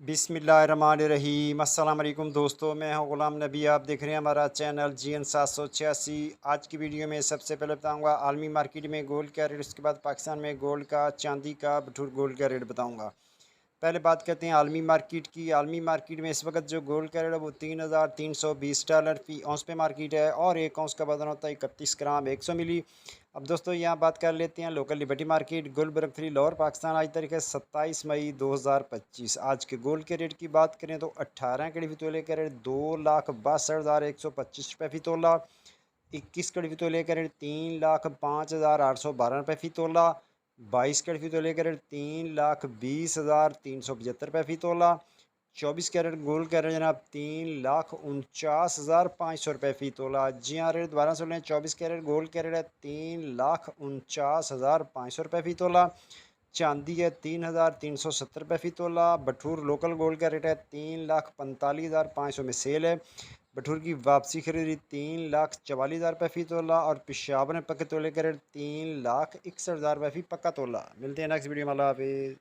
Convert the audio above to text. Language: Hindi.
बिस्मिल्लाहिर्रहमानिर्रहीम। अस्सलाम वालेकुम दोस्तों, मैं हूं ग़ुलाम नबी। आप देख रहे हैं हमारा चैनल GN 786। आज की वीडियो में सबसे पहले बताऊंगा आलमी मार्केट में गोल्ड का रेट, उसके बाद पाकिस्तान में गोल्ड का, चांदी का, भटूर गोल्ड का रेट बताऊंगा। पहले बात करते हैं आलमी मार्केट की। आलमी मार्केट में इस वक्त जो गोल्ड का रेट है वो $3,320 फ़ी औंस पे मार्केट है और एक औंस का वजन होता है 31 ग्राम 100 मिली। अब दोस्तों यहाँ बात कर लेते हैं local Liberty Market Gulberg 3 Lahore Pakistan. आज तारीख है 27 मई 2025। आज के गोल्ड के रेट की बात करें तो 18 कड़ी तोले का रेट 2,62,125 रुपये फ़ी तोला। 21 कड़ी तोले का रेट 3,05,812 रुपये फ़ी तोला। 22 कैरेट फ़ी तोले का रेट 3,20,375 रुपये फ़ी तोला। 24 कैरेट गोल्ड का रेट जनाब 3,49,500 रुपये फ़ी तोला। जी हाँ, रेट दोबारा सुन लें। 24 कैरेट गोल्ड का रेट है 3,49,500 रुपये फ़ी तोला। चांदी है 3,370 रुपये फ़ी तोला। भटूर लोकल गोल्ड का रेट है 3,45,500 में सेल है। भटूर की वापसी खरीदी 3,44,000 रुपये फ़ी तोला और पेशावर में पक्के तोले का रेट 3,61,000 रुपये फ़ी पक्का तोला। मिलते हैं नेक्स्ट वीडियो में। अल्लाह हाफिज़।